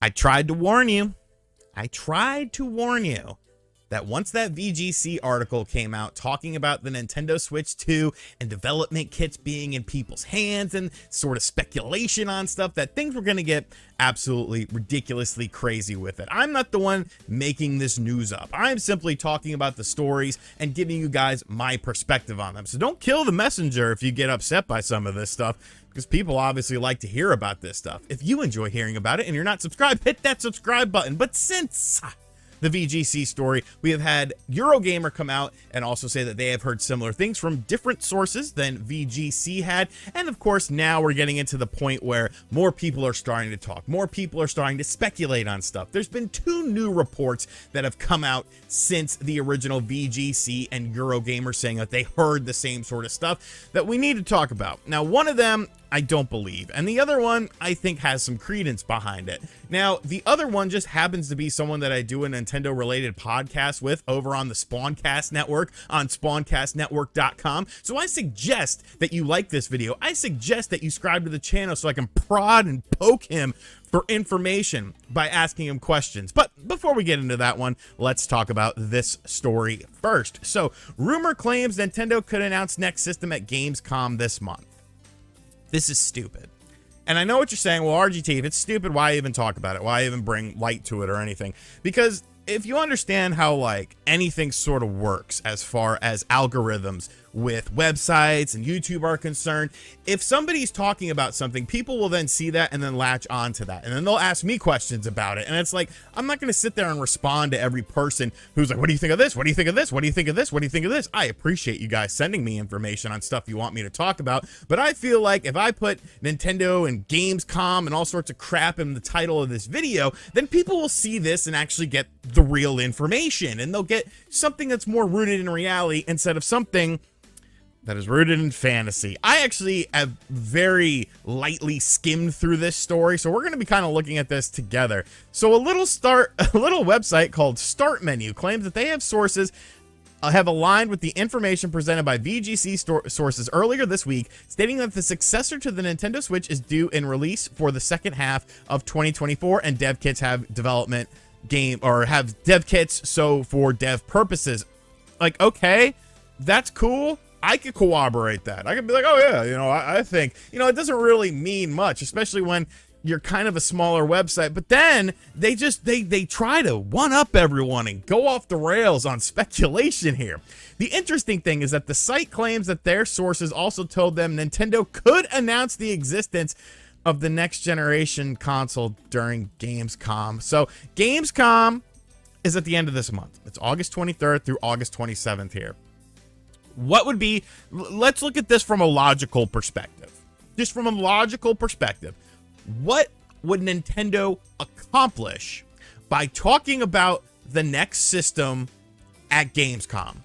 I tried to warn you. I tried to warn you that once that VGC article came out talking about the Nintendo Switch 2 and development kits being in people's hands and sort of speculation on stuff, that things were going to get absolutely ridiculously crazy with it. I'm not the one making this news up. I'm simply talking about the stories and giving you guys my perspective on them. So don't kill the messenger if you get upset by some of this stuff, because people obviously like to hear about this stuff. If you enjoy hearing about it and you're not subscribed, hit that subscribe button. But since the VGC story, we have had Eurogamer come out and also say that they have heard similar things from different sources than VGC had. And of course, now we're getting into the point where more people are starting to talk. More people are starting to speculate on stuff. There's been 2 new reports that have come out since the original VGC and Eurogamer saying that they heard the same sort of stuff that we need to talk about. Now, one of them I don't believe, and the other one I think has some credence behind it. Now, the other one just happens to be someone that I do a Nintendo related podcast with over on the Spawncast Network on spawncastnetwork.com. So I suggest that you like this video. I suggest that you subscribe to the channel so I can prod and poke him for information by asking him questions. But before we get into that one, let's talk about this story first. So, rumor claims Nintendo could announce next system at Gamescom this month. This is stupid. And I know what you're saying. Well, RGT, if it's stupid, why even talk about it? Why even bring light to it or anything? Because if you understand how like anything sort of works as far as algorithms with websites and YouTube are concerned, if somebody's talking about something, people will then see that and then latch on to that. And then they'll ask me questions about it. And it's like, I'm not going to sit there and respond to every person who's like, what do you think of this? What do you think of this? What do you think of this? What do you think of this? I appreciate you guys sending me information on stuff you want me to talk about. But I feel like if I put Nintendo and Gamescom and all sorts of crap in the title of this video, then people will see this and actually get the real information. And they'll get something that's more rooted in reality instead of something that is rooted in fantasy. I actually have very lightly skimmed through this story, so we're going to be kind of looking at this together. So a little website called Start Menu claims that they have sources have aligned with the information presented by VGC sources earlier this week, stating that the successor to the Nintendo Switch is due in release for the second half of 2024, and dev kits have dev kits so for dev purposes. Like, okay, that's cool. I could corroborate that. I could be like, oh yeah, you know, I think, you know, it doesn't really mean much, especially when you're kind of a smaller website. But then they try to one up everyone and go off the rails on speculation here. The interesting thing is that the site claims that their sources also told them Nintendo could announce the existence of the next generation console during Gamescom. So Gamescom is at the end of this month. It's August 23rd through August 27th here. What would be, let's look at this from a logical perspective. Just from a logical perspective, what would Nintendo accomplish by talking about the next system at Gamescom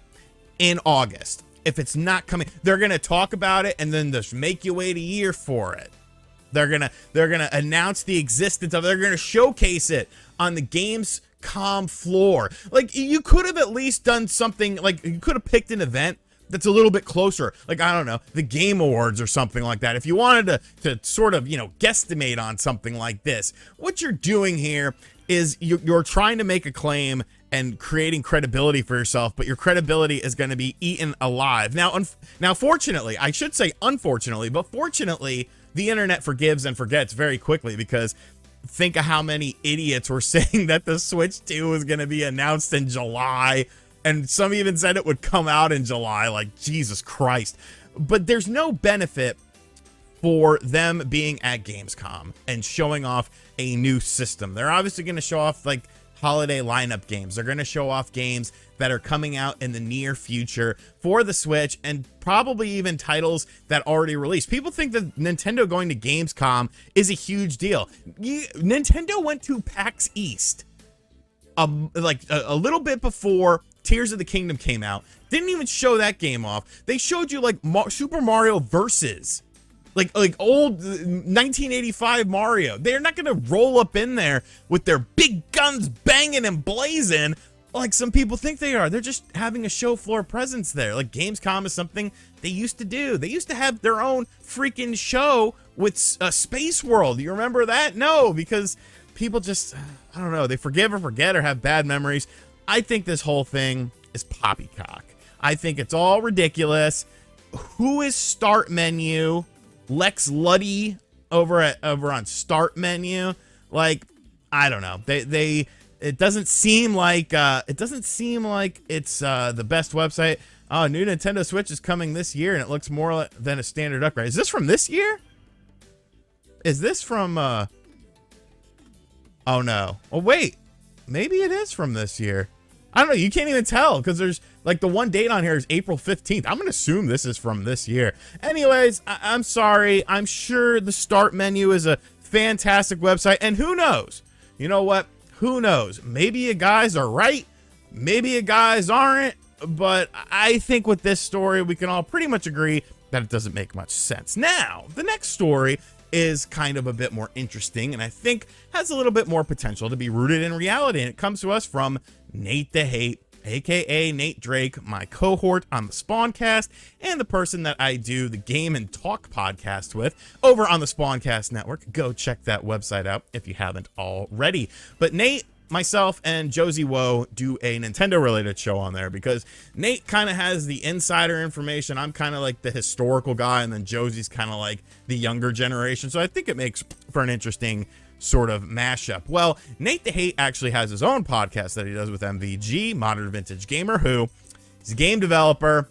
in August? If it's not coming, they're going to talk about it and then just make you wait a year for it. They're going to announce the existence of it. They're going to showcase it on the Gamescom floor. Like, you could have at least done something, like you could have picked an event that's a little bit closer, like, I don't know, the Game Awards or something like that. If you wanted to sort of, you know, guesstimate on something like this, what you're doing here is you're trying to make a claim and creating credibility for yourself, but your credibility is going to be eaten alive. Now, fortunately, I should say unfortunately, but fortunately, the internet forgives and forgets very quickly, because think of how many idiots were saying that the Switch 2 was going to be announced in July. And some even said it would come out in July, like, Jesus Christ. But there's no benefit for them being at Gamescom and showing off a new system. They're obviously going to show off, like, holiday lineup games. They're going to show off games that are coming out in the near future for the Switch, and probably even titles that already released. People think that Nintendo going to Gamescom is a huge deal. Nintendo went to PAX East like a little bit before Tears of the Kingdom came out. Didn't even show that game off. They showed you like Super Mario Versus, like old 1985 Mario. They're not gonna roll up in there with their big guns banging and blazing like some people think they are. They're just having a show floor presence there. Like, Gamescom is something they used to do. They used to have their own freaking show with Space World. You remember that? No, because people just, I don't know, they forgive or forget or have bad memories. I think this whole thing is poppycock. I think it's all ridiculous. Who is Start Menu? Lex Luddy over on Start Menu? Like, I don't know. It doesn't seem like it's the best website. Oh, new Nintendo Switch is coming this year, and it looks more than a standard upgrade. Is this from this year? Is this from oh no. Oh wait. Maybe it is from this year. I don't know. You can't even tell because there's like the one date on here is April 15th. I'm going to assume this is from this year. Anyways, I'm sorry. I'm sure the Start Menu is a fantastic website. And who knows? You know what? Who knows? Maybe you guys are right. Maybe you guys aren't. But I think with this story, we can all pretty much agree that it doesn't make much sense. Now, the next story is kind of a bit more interesting and I think has a little bit more potential to be rooted in reality. And it comes to us from Nate the Hate, aka Nate Drake, my cohort on the Spawncast and the person that I do the Game and Talk podcast with over on the Spawncast network. Go check that website out if you haven't already. But Nate, myself, and Josie Woe do a Nintendo related show on there because Nate kind of has the insider information. I'm kind of like the historical guy, and then Josie's kind of like the younger generation. So I think it makes for an interesting sort of mashup. Well, Nate the Hate actually has his own podcast that he does with MVG, Modern Vintage Gamer, who is a game developer.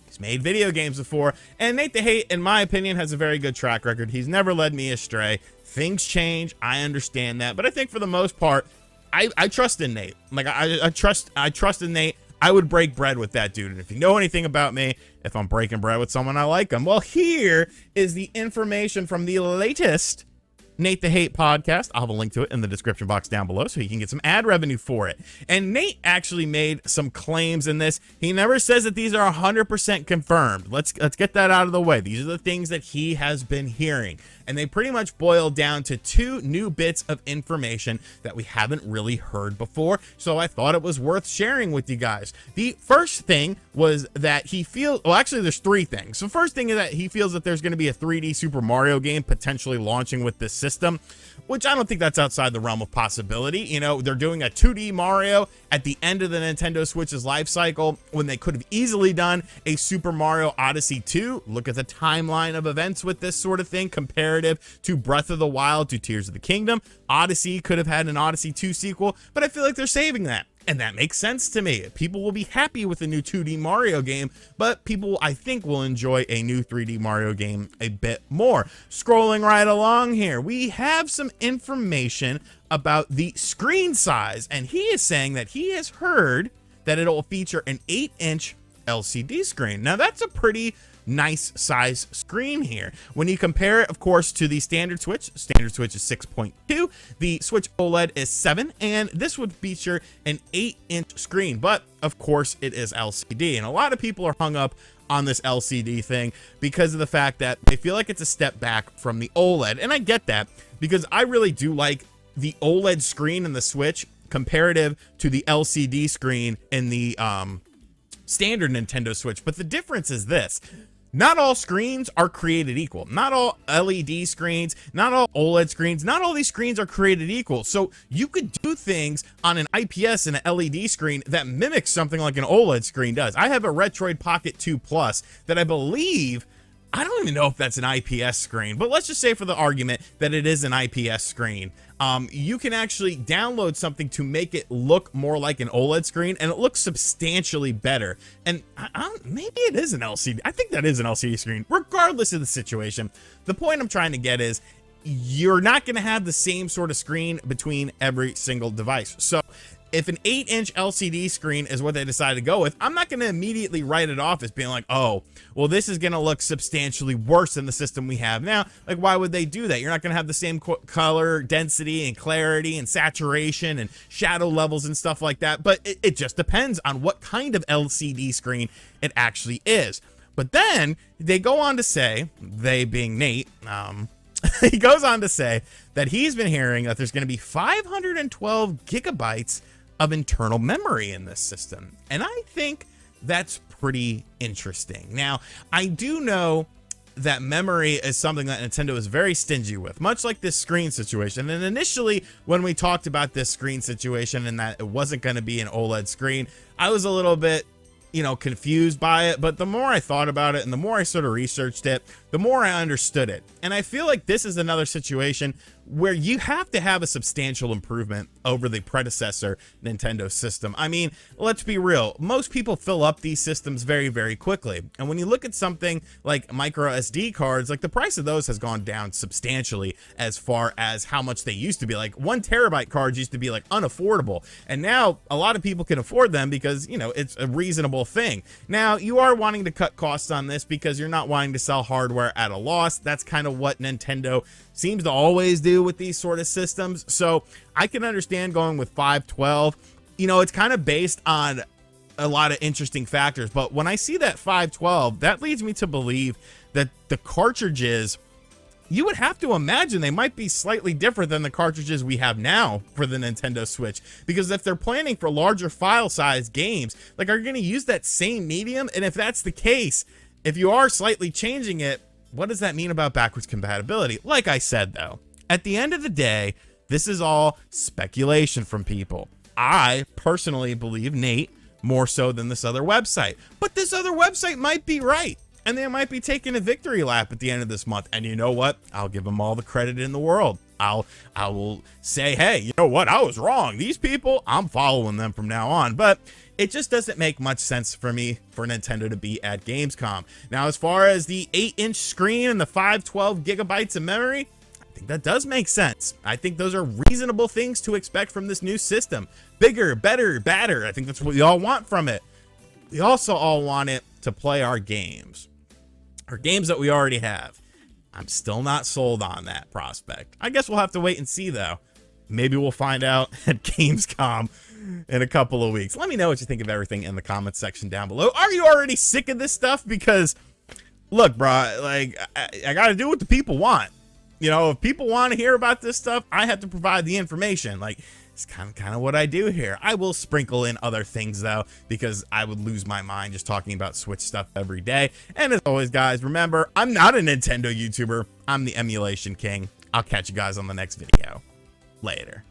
He's made video games before, and Nate the Hate, in my opinion, has a very good track record. He's never led me astray. Things change, I understand that, but I think for the most part, I trust in Nate. Like I trust in Nate. I would break bread with that dude. And if you know anything about me, if I'm breaking bread with someone, I like them. Well, here is the information from the latest Nate the Hate podcast. I'll have a link to it in the description box down below so you can get some ad revenue for it. And Nate actually made some claims in this. He never says that these are 100% confirmed. Let's get that out of the way. These are the things that he has been hearing. And they pretty much boil down to two new bits of information that we haven't really heard before. So I thought it was worth sharing with you guys. The first thing was that he feels, well, actually there's three things. So first thing is that he feels that there's going to be a 3D Super Mario game potentially launching with this system, which I don't think that's outside the realm of possibility. You know, they're doing a 2D Mario at the end of the Nintendo Switch's life cycle when they could have easily done a Super Mario Odyssey 2. Look at the timeline of events with this sort of thing comparative to Breath of the Wild, to Tears of the Kingdom. Odyssey could have had an Odyssey 2 sequel, but I feel like they're saving that. And that makes sense to me. People will be happy with a new 2D Mario game, but people, I think, will enjoy a new 3D Mario game a bit more. Scrolling right along here, we have some information about the screen size, and he is saying that he has heard that it'll feature an 8-inch LCD screen. Now, that's a pretty nice size screen here. When you compare it, of course, to the standard Switch is 6.2, the Switch OLED is 7, and this would feature an 8-inch screen, but of course it is LCD. And a lot of people are hung up on this LCD thing because of the fact that they feel like it's a step back from the OLED. And I get that because I really do like the OLED screen in the Switch comparative to the LCD screen in the standard Nintendo Switch. But the difference is this: not all screens are created equal. Not all LED screens, not all OLED screens, not all these screens are created equal. So you could do things on an IPS and an LED screen that mimics something like an OLED screen does. I have a Retroid Pocket 2 Plus that I believe, I don't even know if that's an IPS screen, but let's just say for the argument that it is an IPS screen. You can actually download something to make it look more like an OLED screen, and it looks substantially better. And maybe it is an LCD. I think that is an LCD screen, regardless of the situation. The point I'm trying to get is you're not going to have the same sort of screen between every single device. So if an 8-inch LCD screen is what they decided to go with, I'm not going to immediately write it off as being like, oh, well, this is going to look substantially worse than the system we have now. Like, why would they do that? You're not going to have the same color density and clarity and saturation and shadow levels and stuff like that. But it just depends on what kind of LCD screen it actually is. But then they go on to say, they being Nate, he goes on to say that he's been hearing that there's going to be 512 gigabytes of internal memory in this system. And I think that's pretty interesting. Now, I do know that memory is something that Nintendo is very stingy with, much like this screen situation. And initially, when we talked about this screen situation and that it wasn't going to be an OLED screen, I was a little bit, you know, confused by it. But the more I thought about it and the more I sort of researched it, the more I understood it. And I feel like this is another situation where you have to have a substantial improvement over the predecessor Nintendo system. I mean, let's be real. Most people fill up these systems very, very quickly. And when you look at something like micro SD cards, like the price of those has gone down substantially as far as how much they used to be. Like 1 terabyte cards used to be like unaffordable. And now a lot of people can afford them because, you know, it's a reasonable thing. Now you are wanting to cut costs on this because you're not wanting to sell hardware at a loss. That's kind of what Nintendo seems to always do with these sort of systems. So I can understand going with 512. You know, it's kind of based on a lot of interesting factors, but when I see that 512, that leads me to believe that the cartridges, you would have to imagine they might be slightly different than the cartridges we have now for the Nintendo Switch, because if they're planning for larger file size games, like, are you going to use that same medium? And if that's the case, if you are slightly changing it, what does that mean about backwards compatibility? Like I said, though, at the end of the day, this is all speculation from people. I personally believe Nate more so than this other website, but this other website might be right, and they might be taking a victory lap at the end of this month. And you know what? I'll give them all the credit in the world. I will say, hey, you know what? I was wrong. These people, I'm following them from now on. But it just doesn't make much sense for me for Nintendo to be at Gamescom. Now, as far as the 8-inch screen and the 512 gigabytes of memory, I think that does make sense. I think those are reasonable things to expect from this new system. Bigger, better, badder. I think that's what we all want from it. We also all want it to play our games. Our games that we already have. I'm still not sold on that prospect. I guess we'll have to wait and see, though. Maybe we'll find out at Gamescom in a couple of weeks. Let me know what you think of everything in the comments section down below. Are you already sick of this stuff? Because, look, bro, like, I got to do what the people want. You know, if people want to hear about this stuff, I have to provide the information. Like, it's kind of what I do here. I will sprinkle in other things, though, because I would lose my mind just talking about Switch stuff every day. And as always, guys, remember, I'm not a Nintendo YouTuber. I'm the emulation king. I'll catch you guys on the next video. Later.